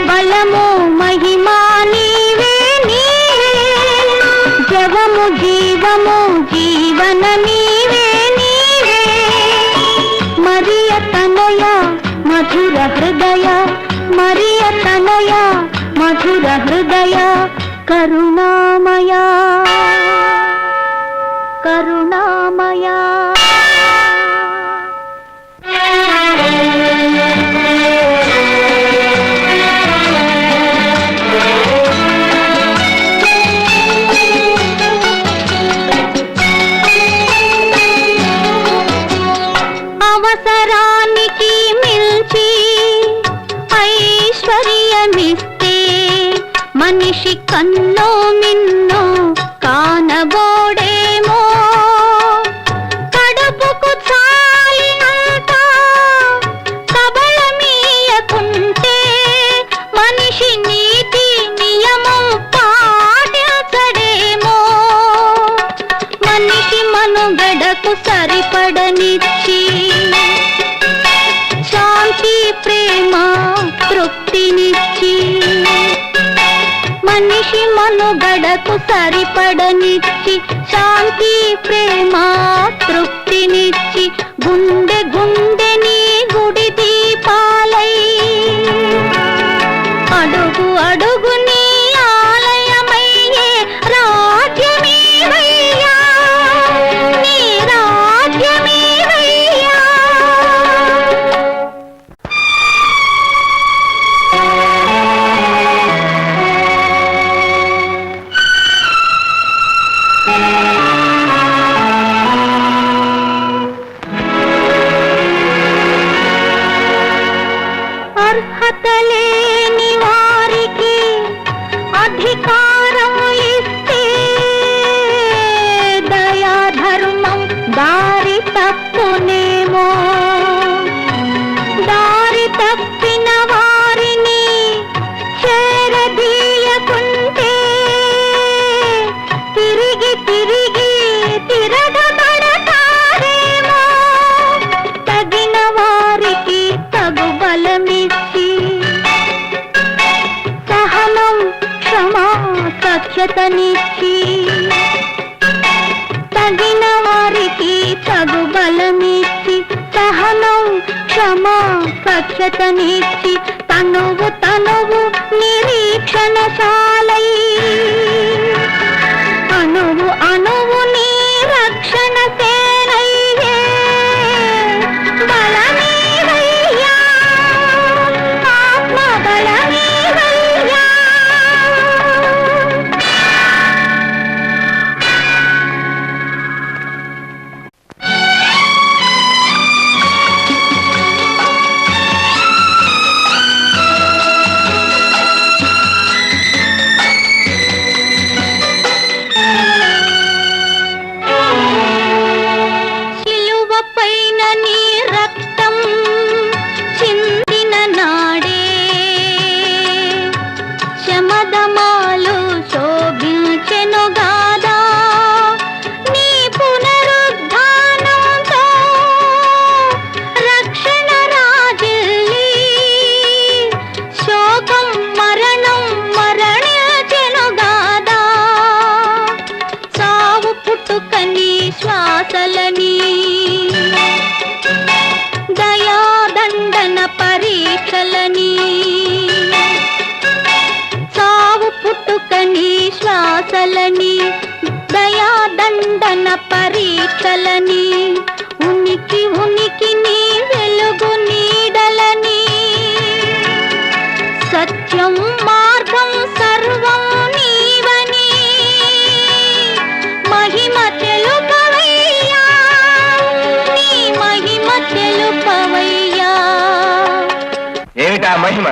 బలము మహిమా నీవే నీవే, జవము జీవము జీవన నీవే నీవే, మరియ తనయ మధుర హృదయ, మరియ తనయ మధుర హృదయ, కరుణామయ కరుణామయ. అవసరానికి మిల్చి ఐశ్వర్యమిస్తే మనిషి కన్నో మిన్నో కానబోడేమో, కడుపుకు చాలినంత కబళమీయకుంటే మనిషి నీతి నియమం పాటించడేమో, మనిషి మనుగడకు సరిపడనిచ్చి శాంతి ప్రేమ తృప్తినిచ్చి, మనిషి మనుగడకు సరిపడనిచ్చి శాంతి ప్రేమ తృప్తినిచ్చి, గుండె గుండె నీ గుడి దీపాలై, అడుగు అడుగు నీ ఆలయమయ్యే రాజ్యమీవయ్యా, నీ రాజ్యమీవయ్యా. అర్హత లేని వారికి అధికారం ఇస్తే దయాధర్మం దారి తప్పునేమో, దారి తప్పిన వారిని చేరదీయకుంటే తిరిగి తిరిగి తిరగబడతారేమో, తగిన వారికి తగు బలమిచ్చి సహనం క్షమా సఖ్యతనిచ్చి, తగిన వారికి తగు బలమిచ్చి సహనం క్షమా సఖ్యతనిచ్చి, తనువు తనువు నిరీక్షణశాలై, అణువు అణువు నీ రక్షణ సేనయ్యే, బలమీవయ్యా ఆత్మ బలమీవయ్యా. శిలువ పైన నీ రక్తం చిందిన నాడే శమదమాలు శోభించెనుగాదా, నీ పునరుద్ధానంతో రక్షణ రాజిల్లి, శోకం మరణం మరణించెనుగాదా, సావు పుట్టుకని శ్వాసలని దయాదండన పరీక్షలని, సావు పుట్టుకని శ్వాసలని దయాదండన పరీక్షలని, ఉనికి ఉనికి నీ వెలుగు నీడలని, సత్యం మార్గం సర్వం నీవని మహిమ తెలుపవయ్యా, నీ మహిమ తెలుపవయ్యా. ఏమిటా మహిమ?